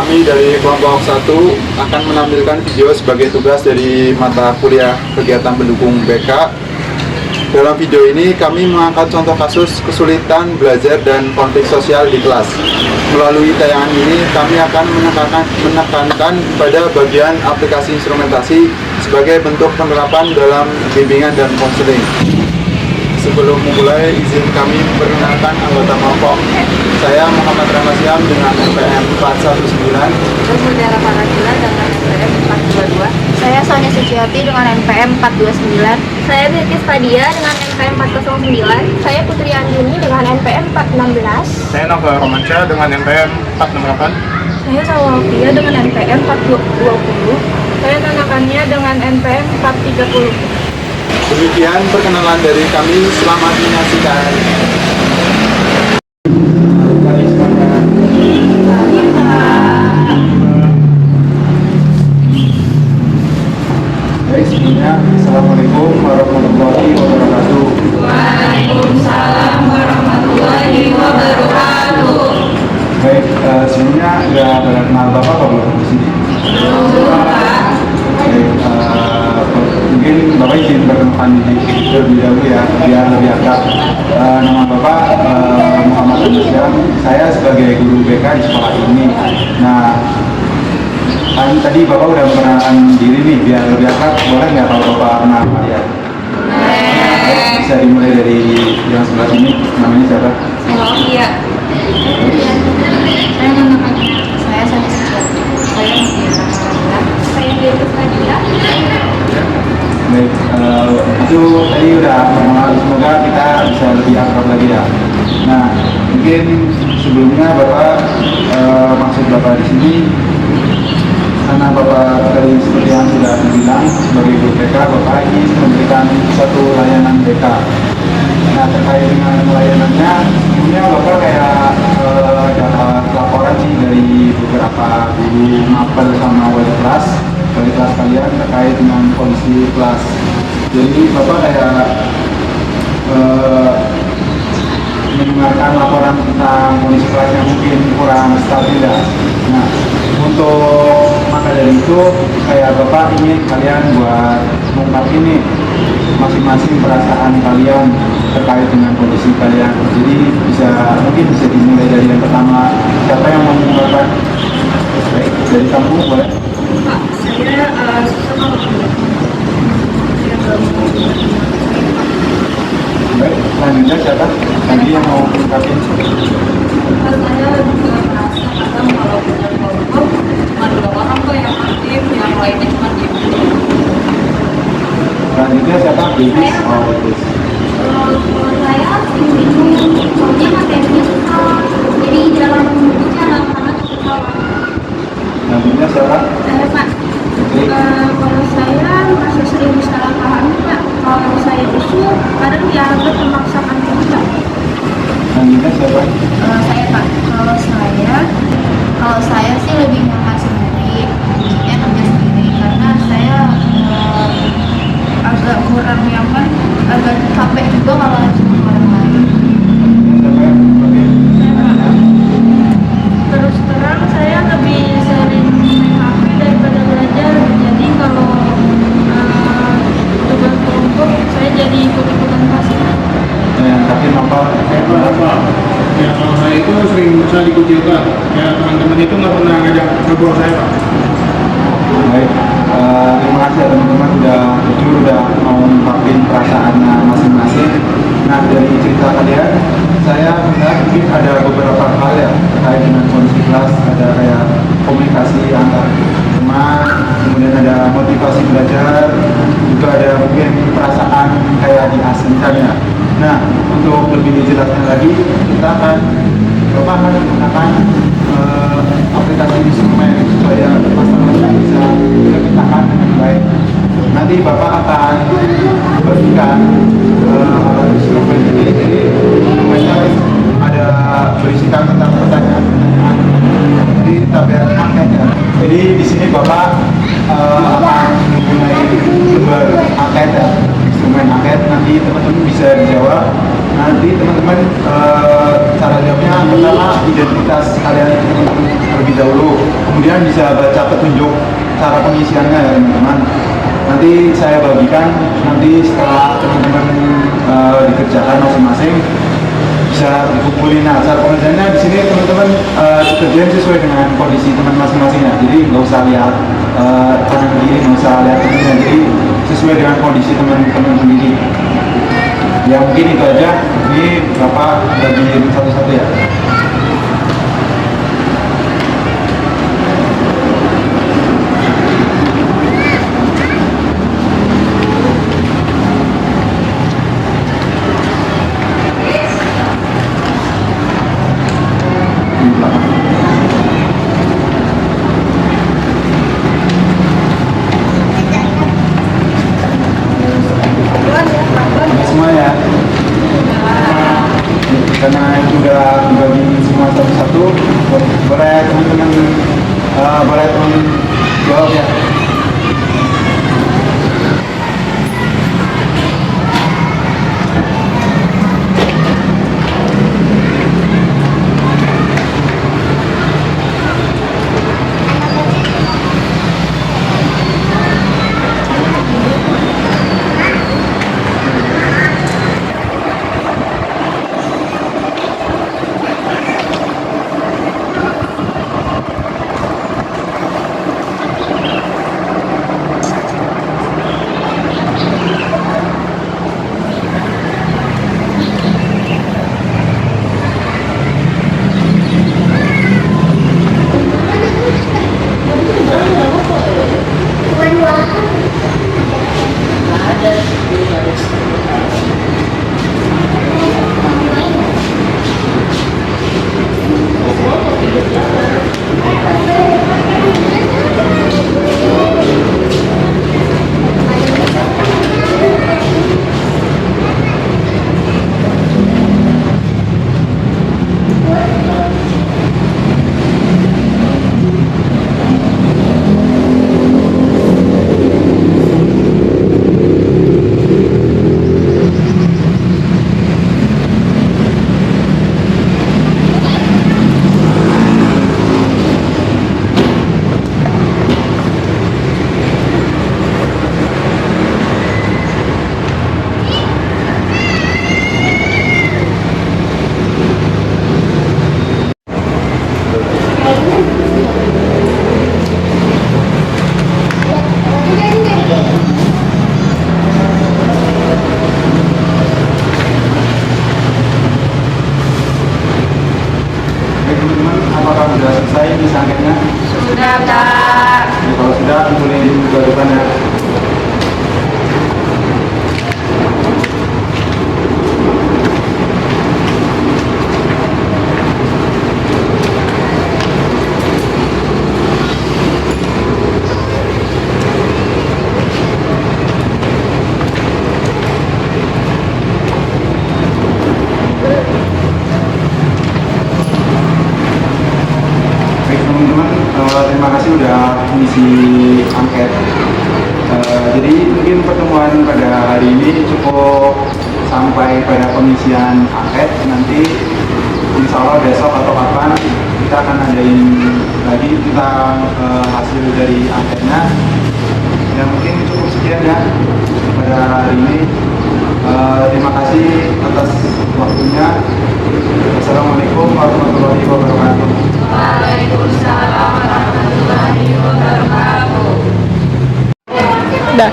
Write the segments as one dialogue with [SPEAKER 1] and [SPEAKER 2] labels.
[SPEAKER 1] kami dari kelompok 1 akan menampilkan video sebagai tugas dari mata kuliah kegiatan pendukung BK. Dalam video ini kami mengangkat contoh kasus kesulitan belajar dan konflik sosial di kelas. Melalui tayangan ini kami akan menekankan pada bagian aplikasi instrumentasi sebagai bentuk penerapan dalam bimbingan dan konseling. Sebelum memulai, izin kami memperkenalkan anggota kelompok. Saya Muhammad Ramasiam dengan NPM 419.
[SPEAKER 2] Saudara Paradila dengan NPM 422.
[SPEAKER 3] Saya Sonia Suciati dengan NPM 429.
[SPEAKER 2] Saya Birkis Padia dengan NPM 409.
[SPEAKER 3] Saya Putri Andini dengan NPM 416.
[SPEAKER 4] Saya Nova Romansyah dengan NPM 468.
[SPEAKER 3] Saya Sawalfia dengan NPM 420.
[SPEAKER 2] Saya Nanakannya dengan NPM 430.
[SPEAKER 1] Demikian perkenalan dari kami. Selamat menyaksikan. Baik, sebelumnya Assalamualaikum warahmatullahi wabarakatuh.
[SPEAKER 2] Waalaikumsalam warahmatullahi wabarakatuh.
[SPEAKER 1] Baik, sebelumnya sudah pada kenal Bapak apa belum di sini? Baik, mungkin Bapak izin perkenalkan diri terlebih dahulu ya, biar lebih akrab. Nama Bapak Muhammad Ramasiam. Saya sebagai guru BK di sekolah ini. Nah, tadi Bapak udah memperkenalkan diri nih, biar lebih akrab, boleh nggak kalau Bapak kenal kalian? Bisa dimulai dari yang sebelah sini, namanya siapa?
[SPEAKER 2] Iya. Saya Nanakannya.
[SPEAKER 3] Saya Sonia Suciati.
[SPEAKER 2] Saya Mutiara Paradila. Saya Birkis Padia.
[SPEAKER 1] Baik, itu tadi udah perkenalan, semoga kita bisa lebih akrab lagi ya. Nah, mungkin sebelumnya Bapak, maksud Bapak di sini, karena Bapak tadi seperti yang sudah dibilang sebagai guru BK, Bapak ingin memberikan satu layanan BK. Nah, terkait dengan layanannya, sebelumnya Bapak kayak dapat laporan sih dari beberapa guru mapel sama wali kelas kalian terkait dengan kondisi kelas. Jadi Bapak kayak mendengarkan laporan tentang kondisi kelas yang mungkin kurang stabil ya. Nah, untuk maka dari itu kayak Bapak ingin kalian buat mengungkap ini masing-masing perasaan kalian terkait dengan kondisi kalian. Jadi mungkin bisa dimulai dari yang pertama. Siapa yang mau mengungkapkan? Baik, dari kamu boleh.
[SPEAKER 2] Saya
[SPEAKER 1] Baik, selanjutnya siapa? Tadi yang mau mengungkapin.
[SPEAKER 2] juga merasa kadang kalau punya kelompok cuma 2 orang kok yang aktif, yang lainnya cuma diem.
[SPEAKER 1] Selanjutnya siapa? Bibis. Oh, Bibis.
[SPEAKER 2] Kalau saya soalnya materinya susah, jadi dalam bukunya anak-anak susah.
[SPEAKER 1] Selanjutnya siapa?
[SPEAKER 2] Saya Pak,
[SPEAKER 1] Oke.
[SPEAKER 2] kalau saya masih sering salah paham ya. Kalau saya usul, kadang dianggap memaksakan kerja.
[SPEAKER 1] Selanjutnya siapa?
[SPEAKER 3] Saya Pak. Kalau saya sih lebih nyaman sendiri, maksudnya kerja sendiri karena saya agak kurang nyaman, agak capek juga kalau cuma orang lain.
[SPEAKER 1] Siapa? Oke.
[SPEAKER 2] Terus terang saya lebih sering main HP daripada belajar. Jadi kalau tugas kelompok saya jadi ikut-ikutan pasif.
[SPEAKER 1] Yang terakhir apa?
[SPEAKER 4] Ya, kalau saya itu sering berusaha dikucilkan. Ya, teman-teman itu nggak pernah ngajak ngobrol saya, Pak.
[SPEAKER 1] Baik, terima kasih ya teman-teman udah jujur, udah mau mengungkapin perasaannya masing-masing. Nah, dari cerita kalian, saya melihat mungkin ada beberapa hal ya terkait dengan kondisi kelas. Ada kayak komunikasi antar teman, kemudian ada motivasi belajar, juga ada mungkin perasaan kayak diasingkan ya. Nah, untuk lebih jelasnya lagi, Bapak akan menggunakan aplikasi instrumen supaya masalahnya bisa dipecahkan dengan baik. Nanti Bapak akan berikan instrumen ini. Jadi instrumennya ada berisikan tentang pertanyaan-pertanyaan. Jadi tabel angketnya. Jadi di sini Bapak akan menggunakan lembar angket ya, instrumen angket. Nanti teman-teman bisa dijawab. Nanti teman-teman cara jawabnya pertama identitas kalian itu terlebih dahulu, kemudian bisa baca petunjuk cara pengisiannya ya teman-teman. Nanti saya bagikan nanti setelah teman-teman dikerjakan masing-masing bisa dikumpulin. Nah, cara pengerjaannya di sini teman-teman dikerjain sesuai dengan kondisi teman masing-masing ya. Jadi nggak usah lihat kanan kiri, nggak usah lihat temennya. Jadi sesuai dengan kondisi teman-teman sendiri. Ya mungkin itu aja. Ini Bapak bagiin satu-satu ya. Semua ya. Karena itu udah dibagi semua satu-satu, boleh teman-teman boleh teman jawab ya. Apakah sudah selesai disangkanya?
[SPEAKER 3] Sudah, Pak.
[SPEAKER 1] Ya, kalau sudah, kumpulin ke depan ya. Baik teman-teman, terima kasih udah mengisi angket. Jadi mungkin pertemuan pada hari ini cukup sampai pada pengisian angket. Nanti insya Allah besok atau kapan kita akan adain lagi tentang hasil dari anketnya. Ya mungkin cukup sekian ya pada hari ini. Terima kasih atas waktunya. Assalamualaikum warahmatullahi wabarakatuh.
[SPEAKER 3] Waalaikumsalam warahmatullahi wabarakatuh.
[SPEAKER 5] Dah.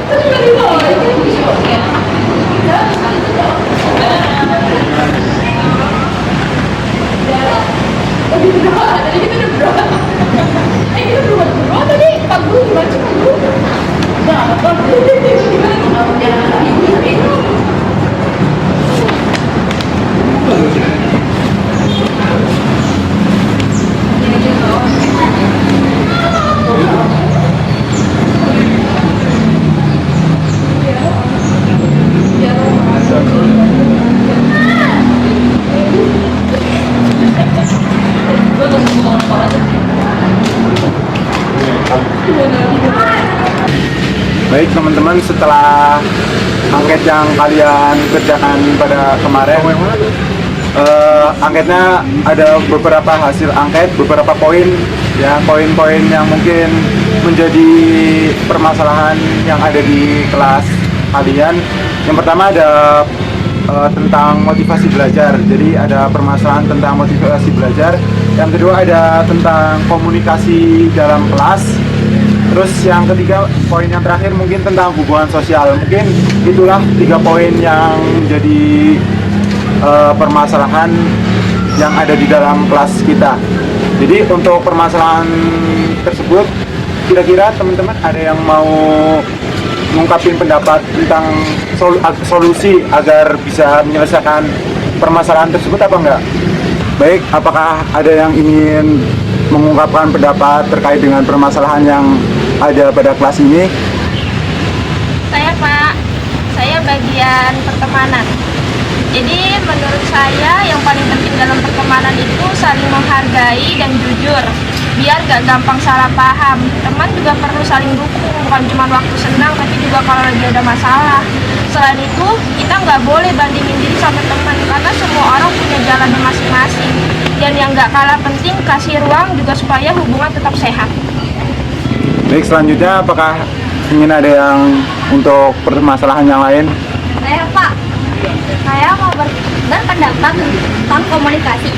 [SPEAKER 1] Baik teman-teman, setelah angket yang kalian kerjakan pada kemarin, angketnya ada beberapa hasil angket, beberapa poin ya, poin-poin yang mungkin menjadi permasalahan yang ada di kelas kalian. Yang pertama ada tentang motivasi belajar. Jadi ada permasalahan tentang motivasi belajar. Yang kedua ada tentang komunikasi dalam kelas. Terus yang ketiga, poin yang terakhir mungkin tentang hubungan sosial. Mungkin itulah 3 poin yang menjadi permasalahan yang ada di dalam kelas kita. Jadi untuk permasalahan tersebut, kira-kira teman-teman ada yang mau mengungkapin pendapat tentang solusi agar bisa menyelesaikan permasalahan tersebut apa enggak? Baik, apakah ada yang ingin mengungkapkan pendapat terkait dengan permasalahan yang ada pada kelas ini?
[SPEAKER 3] Saya Pak, saya bagian pertemanan. Jadi menurut saya yang paling penting dalam pertemanan itu saling menghargai dan jujur, biar gak gampang salah paham. Teman juga perlu saling dukung, bukan cuma waktu senang tapi juga kalau lagi ada masalah. Selain itu, kita nggak boleh bandingin diri sama teman karena semua orang punya jalannya masing-masing. Dan yang nggak kalah penting, kasih ruang juga supaya hubungan tetap sehat.
[SPEAKER 1] Baik, selanjutnya apakah ingin ada yang untuk permasalahan yang lain?
[SPEAKER 2] Saya Pak, saya mau berpendapat tentang komunikasi.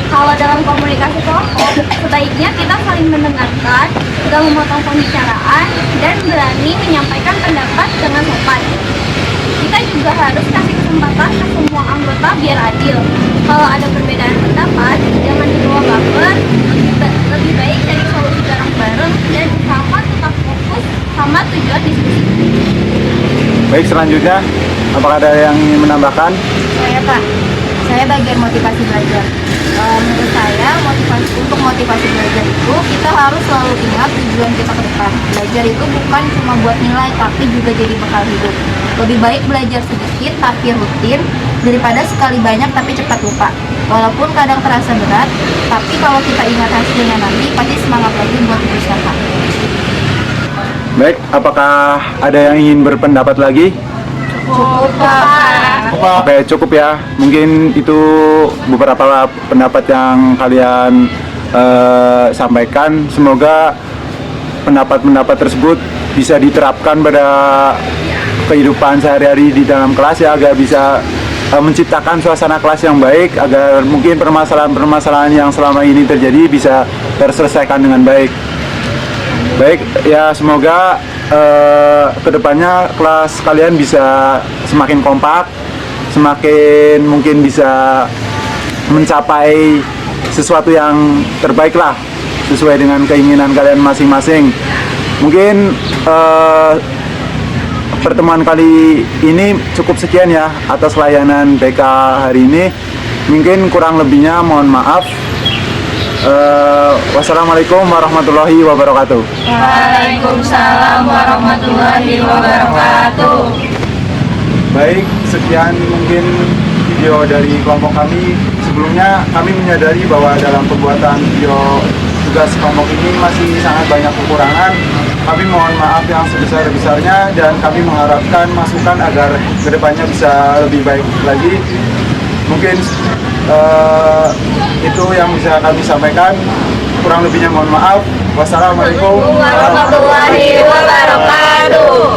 [SPEAKER 2] Kalau dalam komunikasi kelompok, sebaiknya kita saling mendengarkan, tidak memotong pembicaraan, dan berani menyampaikan pendapat dengan sopan. Kita juga harus kasih kesempatan ke semua anggota biar adil. Kalau ada perbedaan pendapat, jangan dibawa baper, lebih baik cari solusi bareng-bareng dan usahakan tetap fokus sama tujuan diskusi.
[SPEAKER 1] Baik, selanjutnya apakah ada yang ingin menambahkan?
[SPEAKER 3] Saya Pak, saya bagian motivasi belajar. Menurut saya untuk motivasi belajar itu kita harus selalu ingat tujuan kita ke depan. Belajar itu bukan cuma buat nilai tapi juga jadi bekal hidup. Lebih baik belajar sedikit tapi rutin daripada sekali banyak tapi cepat lupa. Walaupun kadang terasa berat, tapi kalau kita ingat hasilnya nanti pasti semangat lagi buat berusaha.
[SPEAKER 1] Baik, apakah ada yang ingin berpendapat lagi?
[SPEAKER 3] Cukup Pak.
[SPEAKER 1] Oke, cukup ya. Mungkin itu beberapa pendapat yang kalian sampaikan. Semoga pendapat-pendapat tersebut bisa diterapkan pada kehidupan sehari-hari di dalam kelas ya, agar bisa menciptakan suasana kelas yang baik, agar mungkin permasalahan-permasalahan yang selama ini terjadi bisa terselesaikan dengan baik. Baik, ya semoga kedepannya kelas kalian bisa semakin kompak, semakin mungkin bisa mencapai sesuatu yang terbaik lah, sesuai dengan keinginan kalian masing-masing. Mungkin pertemuan kali ini cukup sekian ya atas layanan BK hari ini. Mungkin kurang lebihnya mohon maaf. Wassalamualaikum warahmatullahi wabarakatuh.
[SPEAKER 3] Waalaikumsalam warahmatullahi wabarakatuh.
[SPEAKER 1] Baik, sekian mungkin video dari kelompok kami. Sebelumnya kami menyadari bahwa dalam pembuatan video tugas kelompok ini masih sangat banyak kekurangan. Kami mohon maaf yang sebesar-besarnya dan kami mengharapkan masukan agar kedepannya bisa lebih baik lagi. Mungkin itu yang bisa kami sampaikan. Kurang lebihnya mohon maaf. Wassalamualaikum
[SPEAKER 3] Warahmatullahi wabarakatuh.